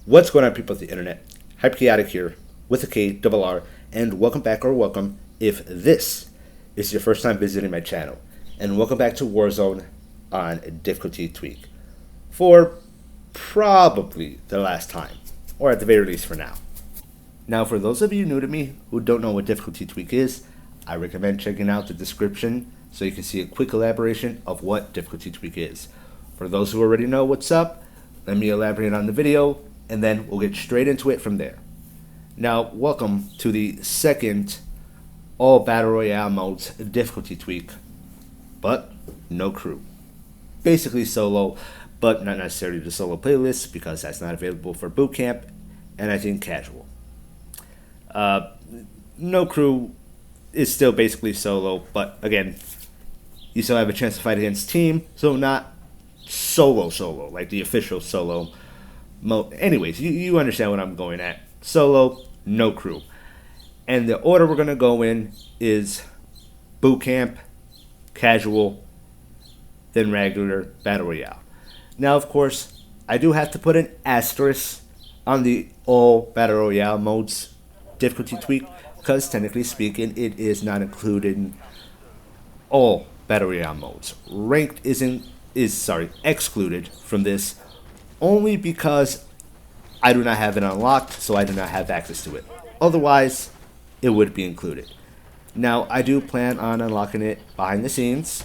What's going on, people of the internet? Hyperchaotic here with a K double R, and welcome back, or welcome if this is your first time visiting my channel, and welcome back to Warzone on Difficulty Tweak for probably the last time, or at the very least for now. Now, for those of you new to me who don't know what Difficulty Tweak is, I recommend checking out the description so you can see a quick elaboration of what Difficulty Tweak is. For those who already know what's up, let me elaborate on the video, and then we'll get straight into it from there. Now, welcome to the second all Battle Royale modes difficulty tweak, but no crew. Basically solo, but not necessarily the solo playlist because that's not available for Bootcamp, and I think casual. No crew is still basically solo, but again, you still have a chance to fight against team, so not solo like the official solo mode. Anyways, you understand what I'm going at. Solo, no crew. And the order we're going to go in is Bootcamp, casual, then regular, Battle Royale. Now, of course, I do have to put an asterisk on the all Battle Royale modes difficulty tweak, because technically speaking, it is not included in all Battle Royale modes. Ranked is excluded from this only because I do not have it unlocked, so I do not have access to it. Otherwise, it would be included. Now, I do plan on unlocking it behind the scenes,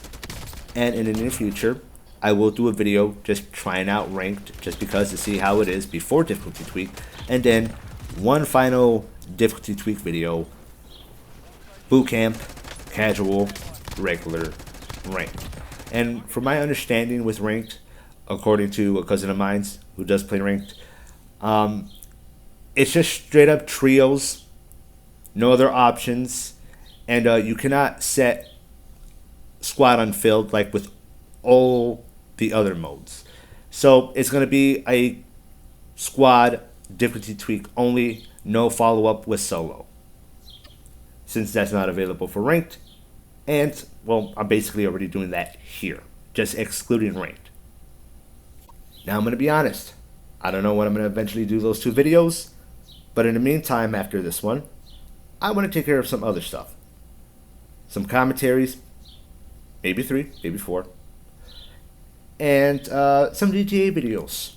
and in the near future, I will do a video just trying out ranked, just because to see how it is before difficulty tweak, and then one final difficulty tweak video, Bootcamp, casual, regular, ranked. And from my understanding with ranked, according to a cousin of mine who does play ranked, it's just straight up trios, no other options, and you cannot set squad unfilled like with all the other modes. So it's going to be a squad difficulty tweak only, no follow up with solo, since that's not available for ranked. And, well, I'm basically already doing that here, just excluding ranked. Now, I'm going to be honest. I don't know when I'm going to eventually do those two videos, but in the meantime, after this one, I want to take care of some other stuff. Some commentaries, maybe 3, maybe 4, and some GTA videos.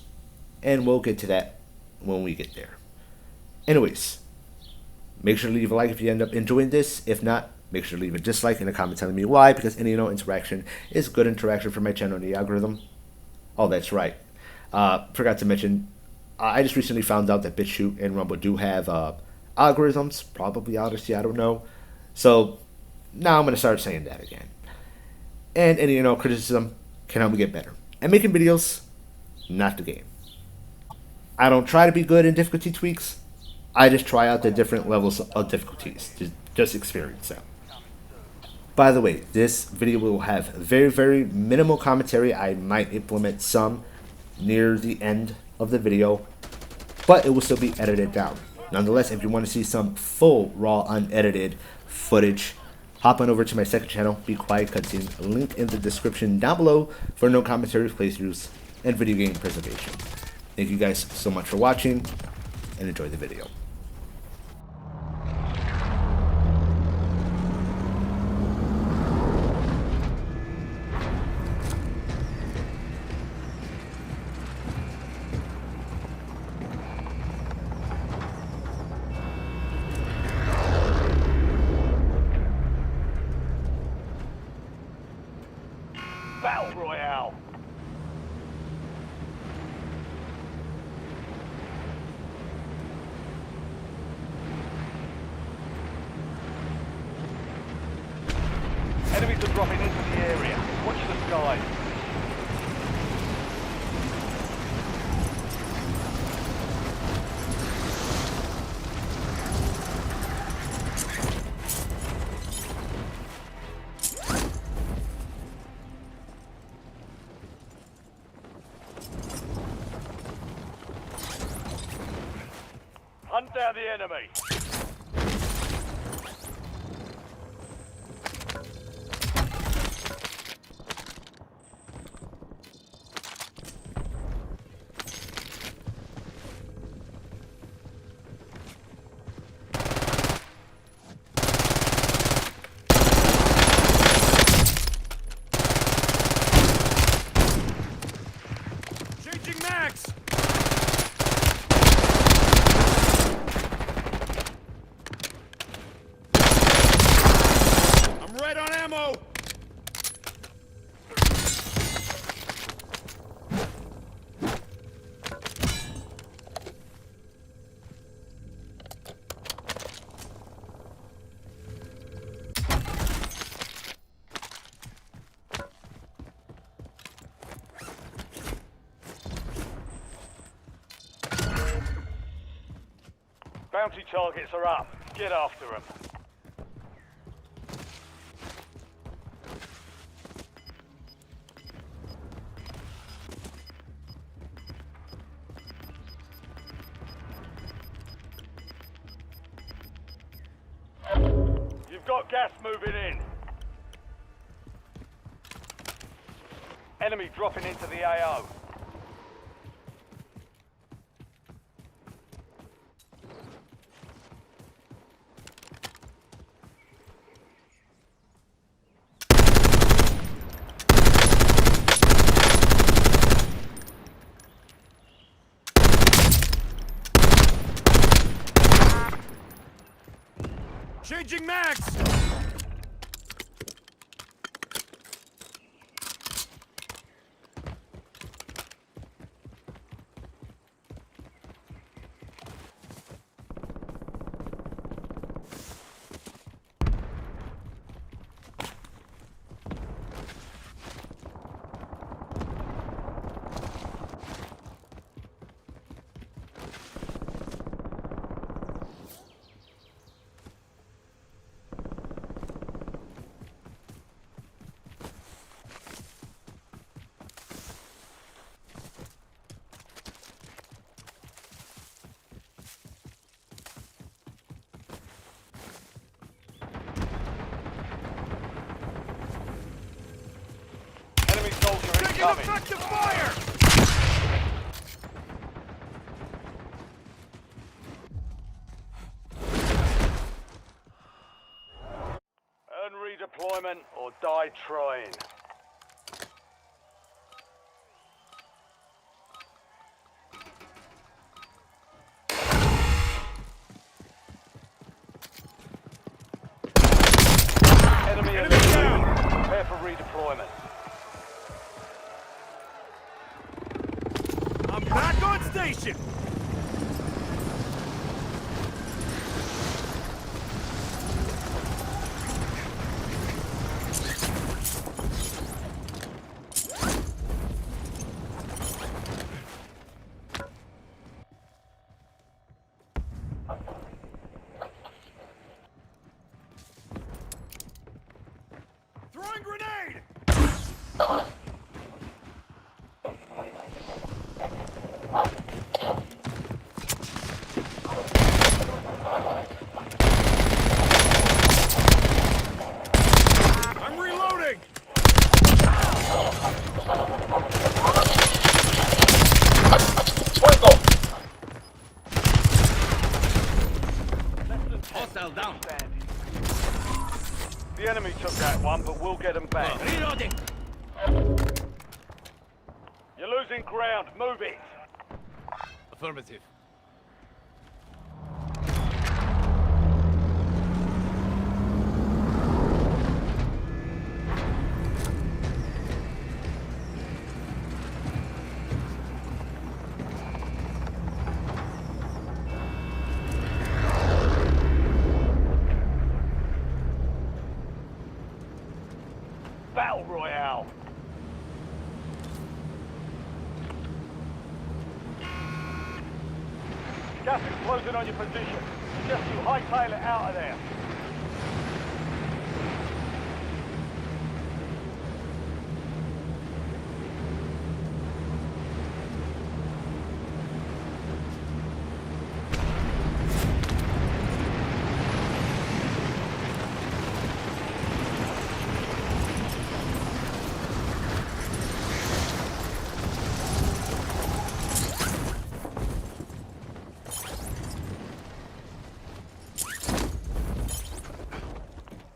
And we'll get to that when we get there. Anyways, make sure to leave a like if you end up enjoying this. If not, make sure to leave a dislike in the comment telling me why, because any interaction is good interaction for my channel and the algorithm. Oh, that's right. Forgot to mention, I just recently found out that BitChute and Rumble do have algorithms, probably Odyssey, I don't know. So now I'm going to start saying that again. And any criticism can help me get better. And making videos, not the game. I don't try to be good in difficulty tweaks. I just try out the different levels of difficulties to just experience them. By the way, this video will have very, very minimal commentary. I might implement some near the end of the video, but it will still be edited down. Nonetheless, if you want to see some full, raw, unedited footage, hop on over to my second channel, Be Quiet Cutscene, link in the description down below for no commentary, playthroughs, and video game preservation. Thank you guys so much for watching, and enjoy the video. Battle Royale! Enemies are dropping into the area. Watch the skies. Hunt down the enemy. Bounty targets are up. Get after them. You've got gas moving in. Enemy dropping into the AO. Changing mags! Enemy soldier Taking incoming. effective fire! Earn redeployment or die trying. Enemy down! Prepare for redeployment. I'm back on station! Throwing grenade! I'm reloading! Hostile down. The enemy took that one, but we'll get them back. Reloading! You're losing ground. Move it. Affirmative. Battle Royale. Gas is closing on your position. Suggest you hightail it out of there.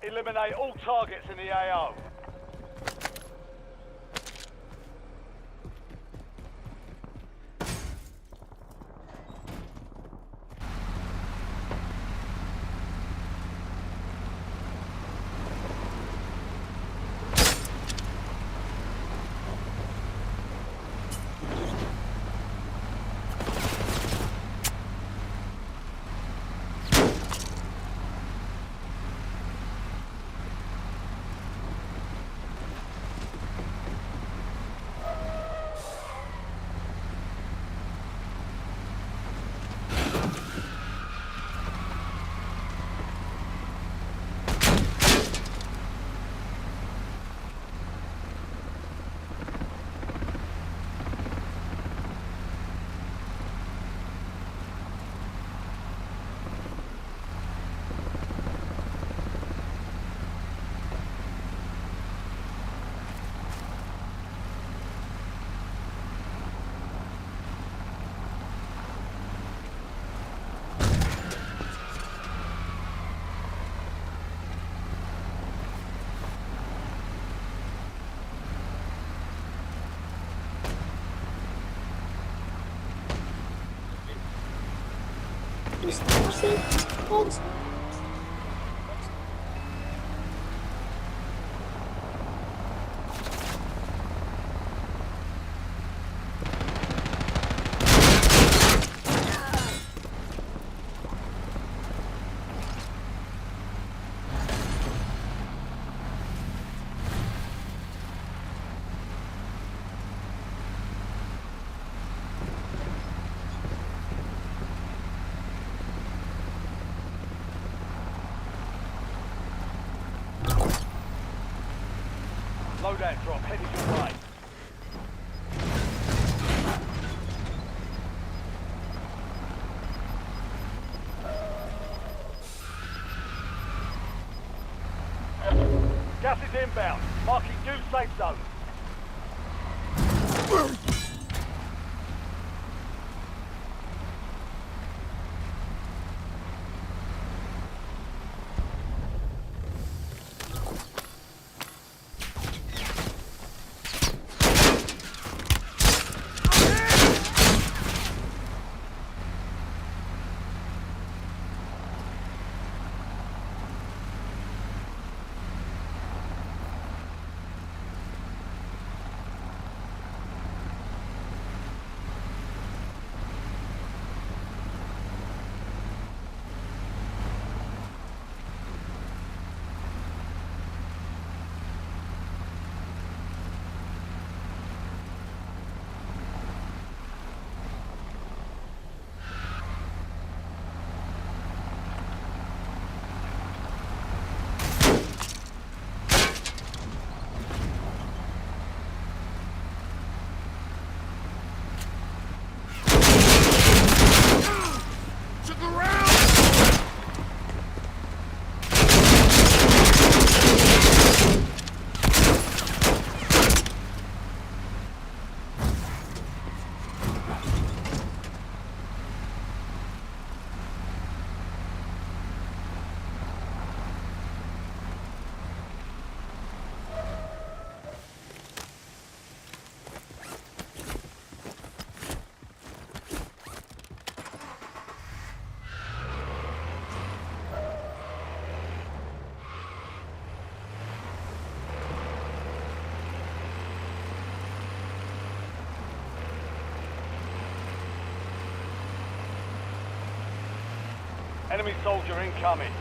Eliminate all targets in the AO. Just see. What? Loadout drop headed your way. Gas is inbound. Marking new safe zone. Enemy soldier incoming.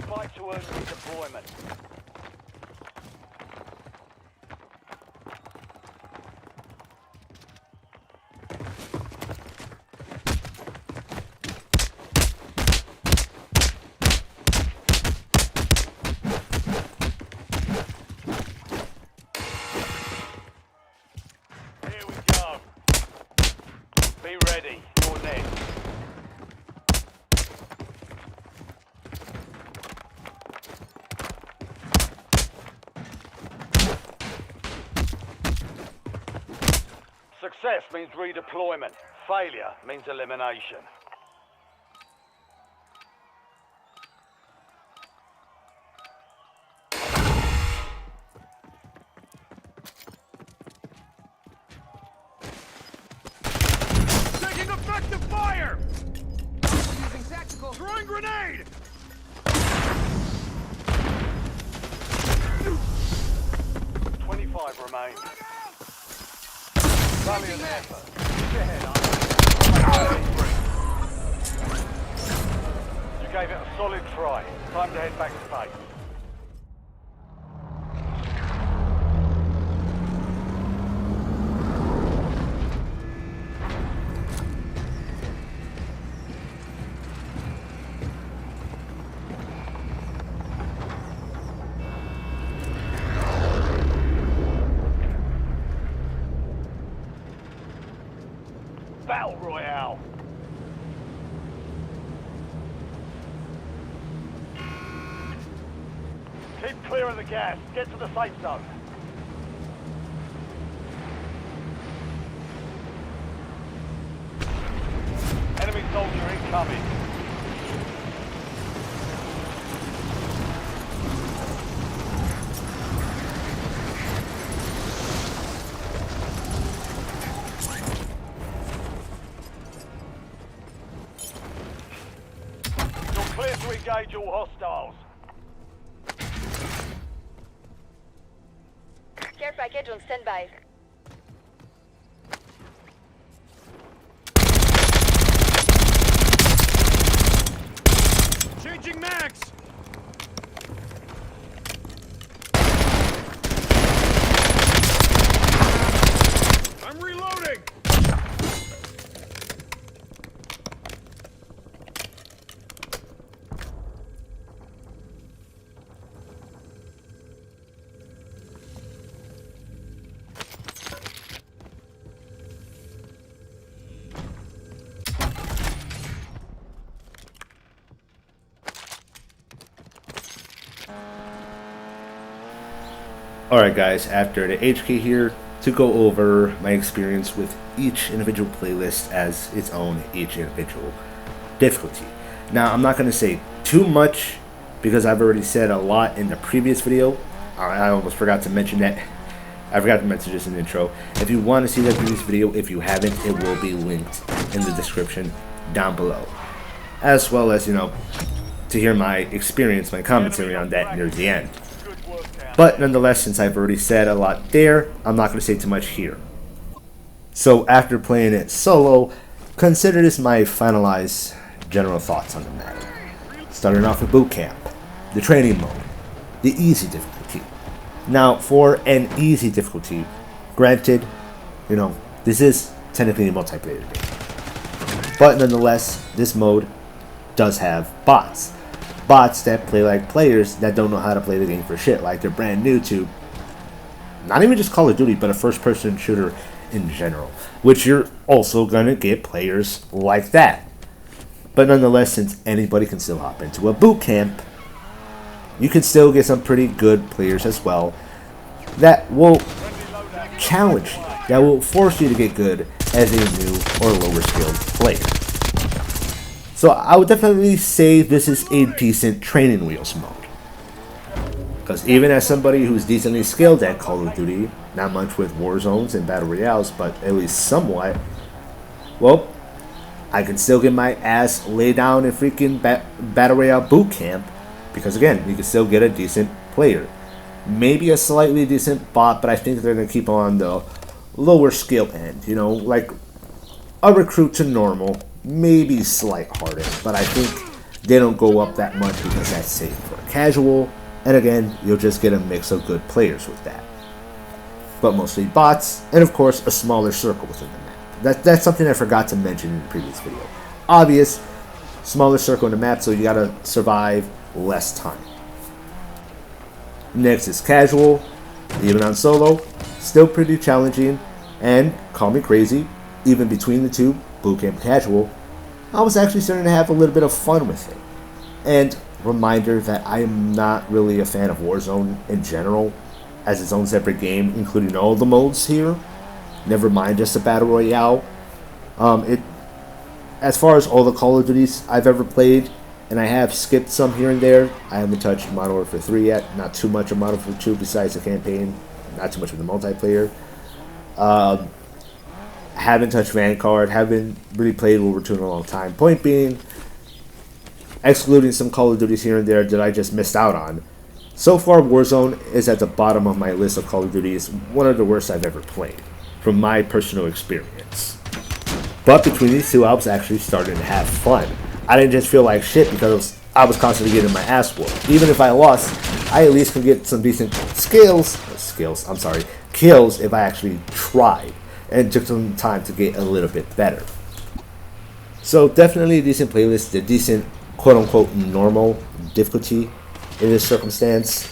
Fight to earn redeployment. Here we go. Be ready. You're next. Success means redeployment. Failure means elimination. Taking effective fire! Using tactical. Throwing grenade! 25 remain. Valiant effort. Push ahead, You gave it a solid try. Time to head back to base. Keep clear of the gas. Get to the safe zone. Enemy soldier incoming. You're clear to engage all hostiles. Care package on standby. Changing mags! I'm reloading! Alright guys, after the HK here, to go over my experience with each individual playlist as its own each individual difficulty. Now I'm not going to say too much because I've already said a lot in the previous video. I almost forgot to mention that. I forgot to mention this in the intro. If you want to see that previous video, if you haven't, it will be linked in the description down below. As well as, to hear my experience, my commentary on that near the end. But nonetheless, since I've already said a lot there, I'm not going to say too much here. So after playing it solo, consider this my finalized general thoughts on the matter. Starting off with Bootcamp, the training mode, the easy difficulty. Now for an easy difficulty, granted, this is technically a multiplayer game. But nonetheless, this mode does have bots. Bots that play like players that don't know how to play the game for shit, like they're brand new to not even just Call of Duty, but a first-person shooter in general, which you're also gonna get players like that. But nonetheless, since anybody can still hop into a boot camp, you can still get some pretty good players as well that will challenge you, that will force you to get good as a new or lower skilled player. So I would definitely say this is a decent training wheels mode. Because even as somebody who's decently skilled at Call of Duty, not much with Warzones and Battle Royales, but at least somewhat, well, I can still get my ass laid down in freaking Battle Royale boot camp. Because again, you can still get a decent player. Maybe a slightly decent bot, but I think they're going to keep on the lower skill end. Like a recruit to normal. Maybe slight harder, but I think they don't go up that much because that's safe for casual, and again, you'll just get a mix of good players with that. But mostly bots, and of course, a smaller circle within the map. That's something I forgot to mention in the previous video. Obvious, smaller circle in the map, so you gotta survive less time. Next is casual, even on solo, still pretty challenging, and call me crazy, even between the two, Bootcamp Casual, I was actually starting to have a little bit of fun with it. And reminder that I am not really a fan of Warzone in general, as its own separate game, including all the modes here. Never mind just a Battle Royale. As far as all the Call of Duties I've ever played, and I have skipped some here and there, I haven't touched Modern Warfare 3 yet, not too much of Modern Warfare 2 besides the campaign, not too much of the multiplayer. Haven't touched Vanguard, haven't really played World War II in a long time. Point being, excluding some Call of Duties here and there that I just missed out on, so far Warzone is at the bottom of my list of Call of Duties, one of the worst I've ever played, from my personal experience. But between these two, I was actually starting to have fun. I didn't just feel like shit because I was constantly getting my ass whooped. Even if I lost, I at least could get some decent kills if I actually tried and took some time to get a little bit better. So definitely a decent playlist, a decent quote-unquote normal difficulty in this circumstance.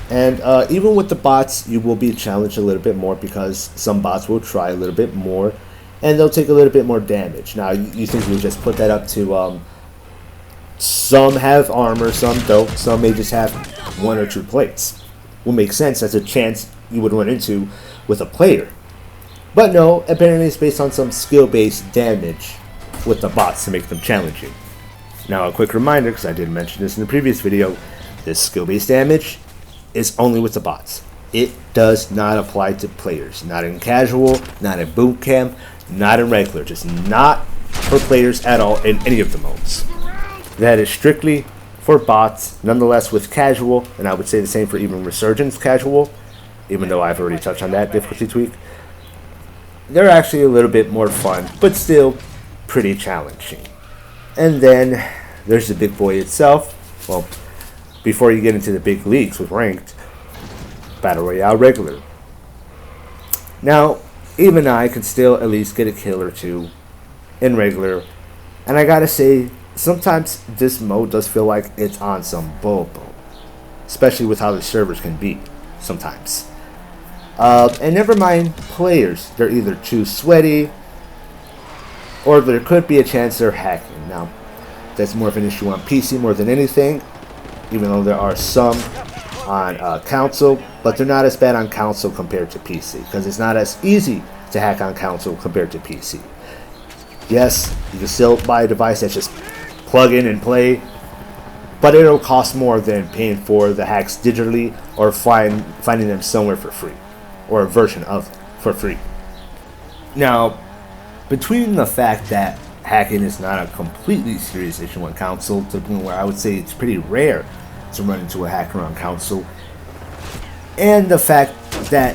And even with the bots, you will be challenged a little bit more because some bots will try a little bit more and they'll take a little bit more damage. Now, you think you just put that up to some have armor, some don't, some may just have 1 or 2 plates. Will make sense as a chance you would run into with a player. But no, apparently it's based on some skill-based damage with the bots to make them challenging. Now a quick reminder, because I did mention this in the previous video, this skill-based damage is only with the bots. It does not apply to players. Not in casual, not in bootcamp, not in regular. Just not for players at all in any of the modes. That is strictly for bots. Nonetheless, with casual, and I would say the same for even Resurgence casual, even though I've already touched on that difficulty tweak, they're actually a little bit more fun, but still pretty challenging. And then there's the big boy itself. Well, before you get into the big leagues with ranked, Battle Royale regular. Now, even I can still at least get a kill or two in regular, and I gotta say, sometimes this mode does feel like it's on some bobo, especially with how the servers can be sometimes. And never mind players, they're either too sweaty, or there could be a chance they're hacking. Now, that's more of an issue on PC more than anything, even though there are some on console, but they're not as bad on console compared to PC, because it's not as easy to hack on console compared to PC. Yes, you can still buy a device that's just plug in and play, but it'll cost more than paying for the hacks digitally or finding them somewhere for free, or a version of them for free. Now, between the fact that hacking is not a completely serious issue on console, to the point where I would say it's pretty rare to run into a hacker on console, and the fact that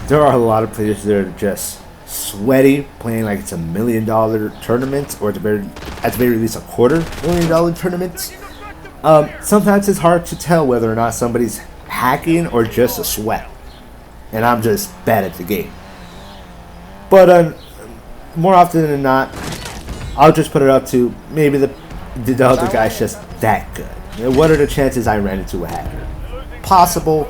there are a lot of players that are just sweaty, playing like it's $1 million tournament, or at the very least $250,000 tournament. Sometimes it's hard to tell whether or not somebody's hacking or just a sweat, and I'm just bad at the game. But more often than not, I'll just put it up to maybe the other guy's just that good. And what are the chances I ran into a hacker? Possible,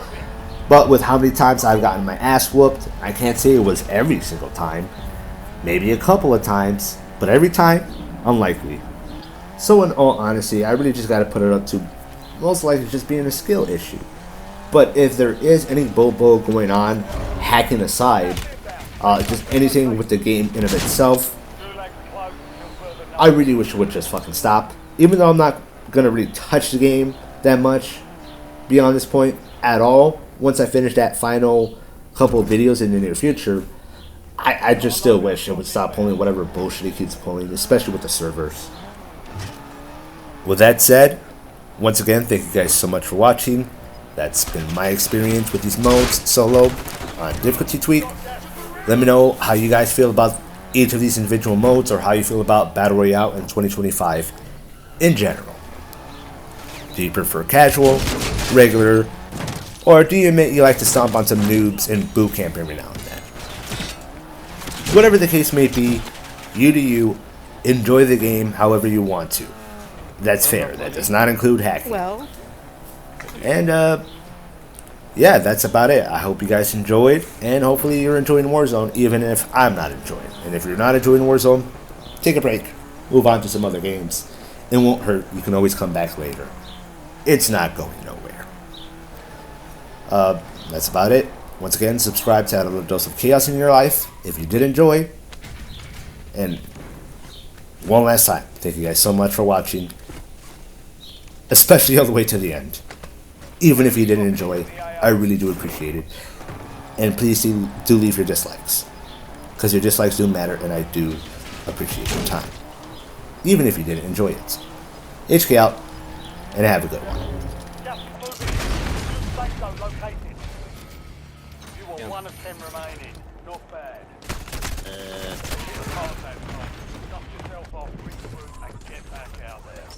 but with how many times I've gotten my ass whooped, I can't say it was every single time. Maybe a couple of times, but every time, unlikely. So in all honesty, I really just gotta put it up to most likely just being a skill issue. But if there is any bobo going on, hacking aside, just anything with the game in of itself, I really wish it would just fucking stop. Even though I'm not gonna really touch the game that much beyond this point at all, once I finish that final couple of videos in the near future, I just still wish it would stop pulling whatever bullshit it keeps pulling, especially with the servers. With that said, once again, thank you guys so much for watching. That's been my experience with these modes solo on difficulty tweak. Let me know how you guys feel about each of these individual modes, or how you feel about Battle Royale in 2025 in general. Do you prefer casual, regular, or do you admit you like to stomp on some noobs in bootcamp every now and then? Whatever the case may be, you do you. Enjoy the game however you want to. That's fair. That does not include hacking. Well. And yeah, that's about it. I hope you guys enjoyed, and hopefully you're enjoying Warzone, even if I'm not enjoying. And if you're not enjoying Warzone, take a break. Move on to some other games. It won't hurt. You can always come back later. It's not going nowhere. That's about it. Once again, subscribe to add a little dose of chaos in your life if you did enjoy. And one last time, thank you guys so much for watching, especially all the way to the end. Even if you didn't enjoy, I really do appreciate it. And please do leave your dislikes, because your dislikes do matter, and I do appreciate your time, even if you didn't enjoy it. HK out, and have a good one. You want 1 of 10 remaining. Not bad. Knock yourself off, regroup, and get back out there.